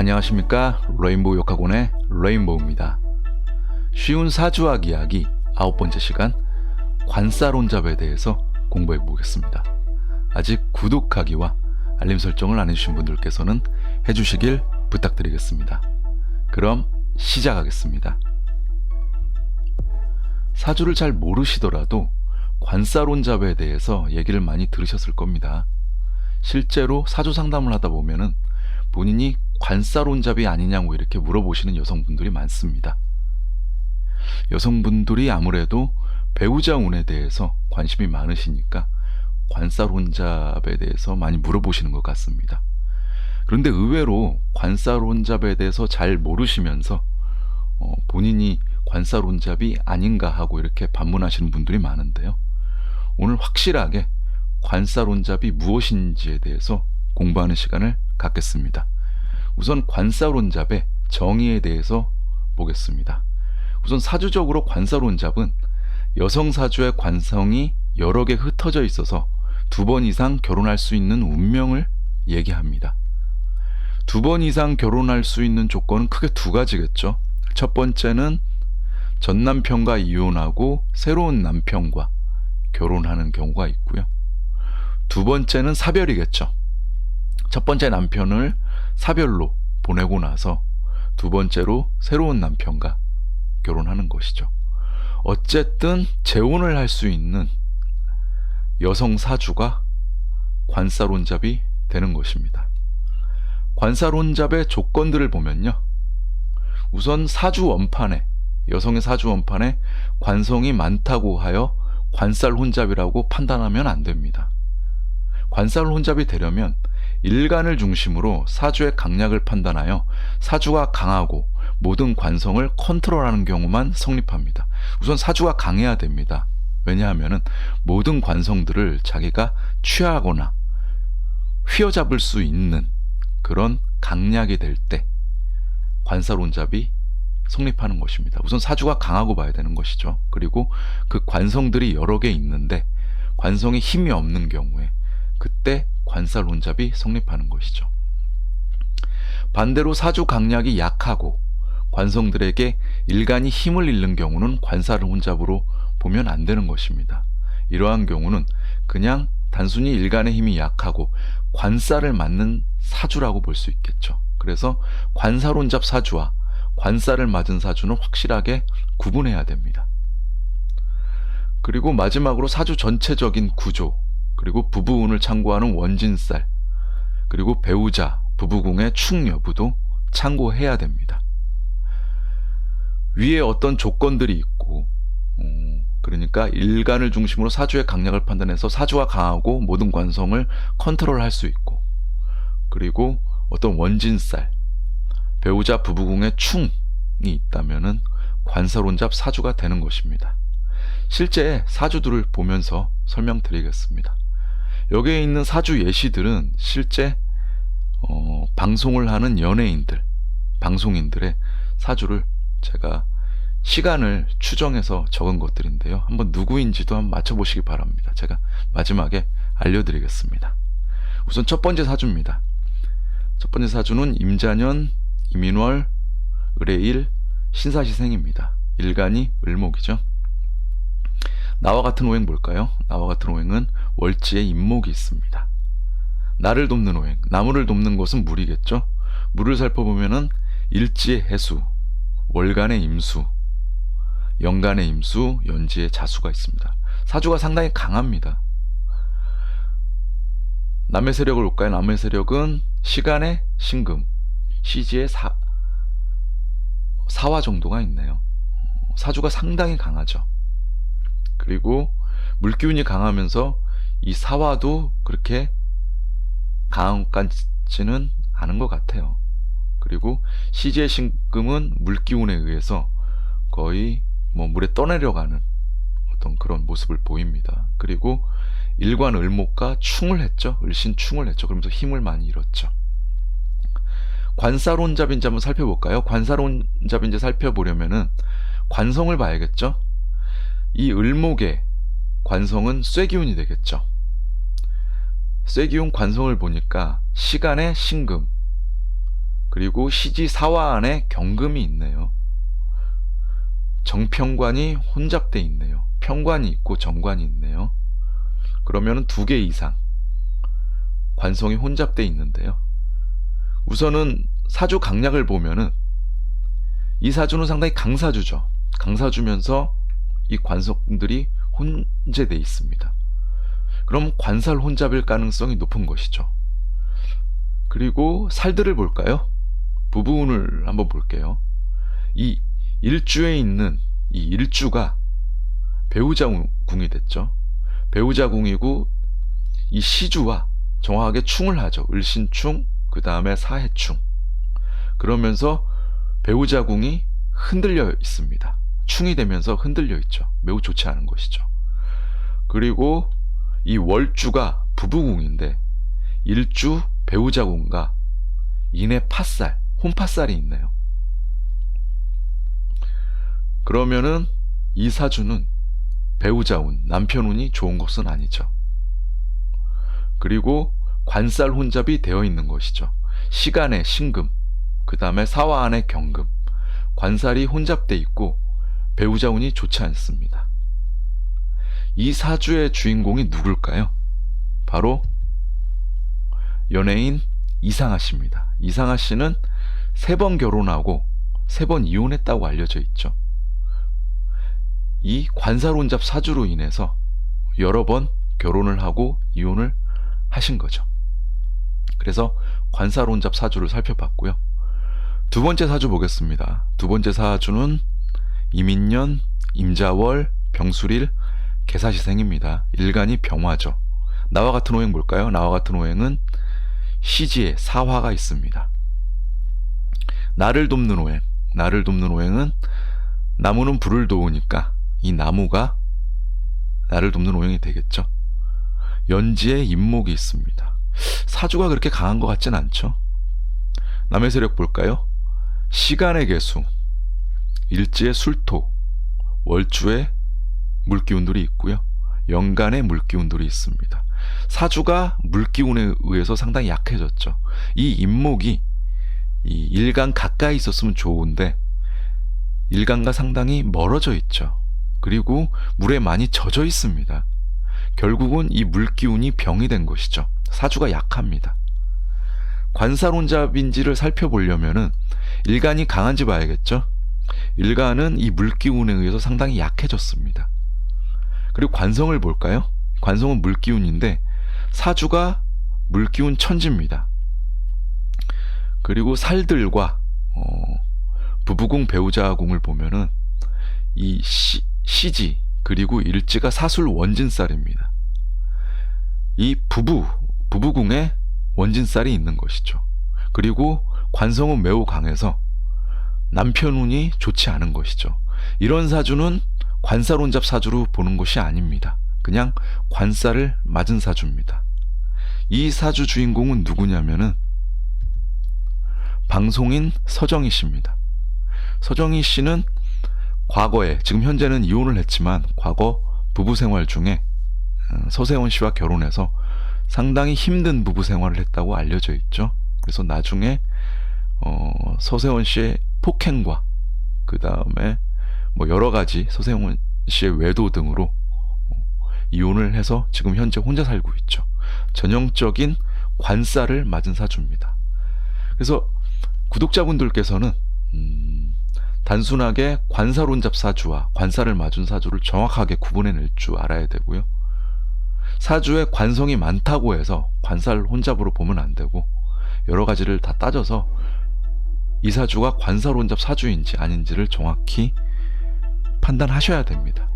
안녕하십니까. 레인보우 역학원의 레인보우입니다. 쉬운 사주학 이야기 9번째 시간, 관사론잡에 대해서 공부해 보겠습니다. 아직 구독하기와 알림 설정을 안 해주신 분들께서는 해주시길 부탁드리겠습니다. 그럼 시작하겠습니다. 사주를 잘 모르시더라도 관사론잡에 대해서 얘기를 많이 들으셨을 겁니다. 실제로 사주 상담을 하다 보면은 본인이 관사론잡이 아니냐고 이렇게 물어보시는 여성분들이 많습니다. 여성분들이 아무래도 배우자 운에 대해서 관심이 많으시니까 관사론잡에 대해서 많이 물어보시는 것 같습니다. 그런데 의외로 관사론잡에 대해서 잘 모르시면서 본인이 관사론잡이 아닌가 하고 이렇게 반문하시는 분들이 많은데요. 오늘 확실하게 관사론잡이 무엇인지에 대해서 공부하는 시간을 갖겠습니다. 우선 관사론잡의 정의에 대해서 보겠습니다. 우선 사주적으로 관사론잡은 여성 사주의 관성이 여러 개 흩어져 있어서 2번 이상 결혼할 수 있는 운명을 얘기합니다. 2번 이상 결혼할 수 있는 조건은 크게 2가지겠죠. 첫 번째는 전 남편과 이혼하고 새로운 남편과 결혼하는 경우가 있고요. 2번째는 사별이겠죠. 첫 번째 남편을 사별로 보내고 나서 2번째로 새로운 남편과 결혼하는 것이죠. 어쨌든 재혼을 할 수 있는 여성 사주가 관사론잡이 되는 것입니다. 관사론잡의 조건들을 보면요. 우선 사주 원판에, 여성의 사주 원판에 관성이 많다고 하여 관살혼잡이라고 판단하면 안 됩니다. 관살혼잡이 되려면 일간을 중심으로 사주의 강약을 판단하여 사주가 강하고 모든 관성을 컨트롤하는 경우만 성립합니다. 우선 사주가 강해야 됩니다. 왜냐하면 모든 관성들을 자기가 취하거나 휘어잡을 수 있는 그런 강약이 될 때 관사론잡이 성립하는 것입니다. 우선 사주가 강하고 봐야 되는 것이죠. 그리고 그 관성들이 여러 개 있는데 관성에 힘이 없는 경우에 그때 관사론잡이 성립하는 것이죠. 반대로 사주 강약이 약하고 관성들에게 일간이 힘을 잃는 경우는 관사론잡으로 보면 안 되는 것입니다. 이러한 경우는 그냥 단순히 일간의 힘이 약하고 관사를 맞는 사주라고 볼 수 있겠죠. 그래서 관사론잡 사주와 관사를 맞은 사주는 확실하게 구분해야 됩니다. 그리고 마지막으로 사주 전체적인 구조, 그리고 부부운을 참고하는 원진살, 그리고 배우자, 부부궁의 축 여부도 참고해야 됩니다. 위에 어떤 조건들이 있고, 그러니까 일간을 중심으로 사주의 강약을 판단해서 사주가 강하고 모든 관성을 컨트롤할 수 있고, 그리고 어떤 원진살, 배우자, 부부궁의 충이 있다면은 관사론잡 사주가 되는 것입니다. 실제 사주들을 보면서 설명드리겠습니다. 여기에 있는 사주 예시들은 실제 방송을 하는 연예인들, 방송인들의 사주를 제가 시간을 추정해서 적은 것들인데요. 한번 누구인지도 한번 맞춰보시기 바랍니다. 제가 마지막에 알려드리겠습니다. 우선 첫 번째 사주입니다. 첫 번째 사주는 임자년, 이민월, 을해일, 신사시생입니다. 일간이 을목이죠. 나와 같은 오행 뭘까요? 나와 같은 오행은 월지에 임목이 있습니다. 나를 돕는 오행, 나무를 돕는 것은 물이겠죠. 물을 살펴보면은 일지의 해수, 월간의 임수, 연간의 임수, 연지의 자수가 있습니다. 사주가 상당히 강합니다. 남의 세력을 볼까요? 남의 세력은 시간의 신금, 시지의 사화 정도가 있네요. 사주가 상당히 강하죠. 그리고 물기운이 강하면서 이 사화도 그렇게 강한 것까지는 않은 것 같아요. 그리고 시지의 신금은 물기운에 의해서 거의 물에 떠내려가는 어떤 그런 모습을 보입니다. 그리고 일관 을목과 충을 했죠. 을신충을 했죠. 그러면서 힘을 많이 잃었죠. 관사론잡인지 한번 살펴볼까요? 관사론잡인지 살펴보려면은 관성을 봐야겠죠. 이 을목의 관성은 쇠기운이 되겠죠. 쇠기운 관성을 보니까 시간의 신금, 그리고 시지 사화 안에 경금이 있네요. 정평관이 혼잡돼 있네요. 평관이 있고 정관이 있네요. 그러면 2개 이상 관성이 혼잡돼 있는데요. 우선은 사주 강약을 보면은 이 사주는 상당히 강사주죠. 강사주면서 이 관성들이 혼재돼 있습니다. 그럼 관살 혼잡일 가능성이 높은 것이죠. 그리고 살들을 볼까요? 부부운을 한번 볼게요. 이 일주에 있는 이 일주가 배우자 궁이 됐죠. 배우자 궁이고 이 시주와 정확하게 충을 하죠. 을신충, 그 다음에 사해충. 그러면서 배우자 궁이 흔들려 있습니다. 충이 되면서 흔들려 있죠. 매우 좋지 않은 것이죠. 그리고 이 월주가 부부궁인데 일주 배우자 궁과 인의 팥살, 혼팥살이 있네요. 그러면은 이 사주는 배우자 운, 남편 운이 좋은 것은 아니죠. 그리고 관살 혼잡이 되어 있는 것이죠. 시간의 신금, 그 다음에 사화 안의 경금, 관살이 혼잡돼 있고 배우자 운이 좋지 않습니다. 이 사주의 주인공이 누굴까요? 바로 연예인 이상하 씨입니다. 이상하 씨는 3번 결혼하고 3번 이혼했다고 알려져 있죠. 이 관살혼잡 사주로 인해서 여러 번 결혼을 하고 이혼을 하신 거죠. 그래서 관살혼잡 사주를 살펴봤고요. 2번째 사주 보겠습니다. 2번째 사주는 이민년, 임자월, 병술일, 개사시생입니다. 일간이 병화죠. 나와 같은 오행 볼까요? 나와 같은 오행은 시지에 사화가 있습니다. 나를 돕는 오행, 나를 돕는 오행은 나무는 불을 도우니까 이 나무가 나를 돕는 오행이 되겠죠. 연지에 임목이 있습니다. 사주가 그렇게 강한 것 같진 않죠. 남의 세력 볼까요? 시간의 개수, 일지의 술토, 월주에 물기운들이 있고요. 연간에 물기운들이 있습니다. 사주가 물기운에 의해서 상당히 약해졌죠. 이 임목이 이 일간 가까이 있었으면 좋은데 일간과 상당히 멀어져 있죠. 그리고 물에 많이 젖어 있습니다. 결국은 이 물기운이 병이 된 것이죠. 사주가 약합니다. 관살혼잡인지를 살펴보려면은 일간이 강한지 봐야겠죠. 일간은 이 물기운에 의해서 상당히 약해졌습니다. 그리고 관성을 볼까요? 관성은 물기운인데 사주가 물기운 천지입니다. 그리고 살들과 부부궁 배우자궁을 보면은 이 시지 그리고 일지가 사술 원진살입니다. 이 부부궁에 원진살이 있는 것이죠. 그리고 관성은 매우 강해서 남편 운이 좋지 않은 것이죠. 이런 사주는 관살혼잡 사주로 보는 것이 아닙니다. 그냥 관살을 맞은 사주입니다. 이 사주 주인공은 누구냐면은 방송인 서정희 씨입니다. 서정희 씨는 과거에, 지금 현재는 이혼을 했지만 과거 부부 생활 중에 서세원 씨와 결혼해서 상당히 힘든 부부 생활을 했다고 알려져 있죠. 그래서 나중에 서세원 씨의 폭행과 그 다음에 뭐 여러 가지 서세원 씨의 외도 등으로 이혼을 해서 지금 현재 혼자 살고 있죠. 전형적인 관살을 맞은 사주입니다. 그래서 구독자분들께서는 단순하게 관살혼잡 사주와 관살을 맞은 사주를 정확하게 구분해낼 줄 알아야 되고요. 사주에 관성이 많다고 해서 관살혼잡으로 보면 안 되고 여러 가지를 다 따져서 이 사주가 관살혼잡 사주인지 아닌지를 정확히 판단하셔야 됩니다.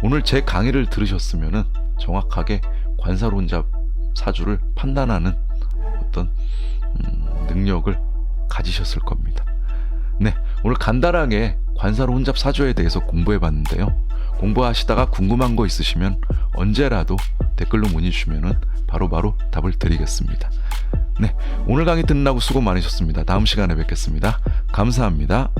오늘 제 강의를 들으셨으면 정확하게 관살혼잡 사주를 판단하는 어떤 능력을 가지셨을 겁니다. 네, 오늘 간단하게 관살혼잡 사주에 대해서 공부해 봤는데요. 공부하시다가 궁금한 거 있으시면 언제라도 댓글로 문의 주시면 바로바로 답을 드리겠습니다. 네, 오늘 강의 듣느라고 수고 많으셨습니다. 다음 시간에 뵙겠습니다. 감사합니다.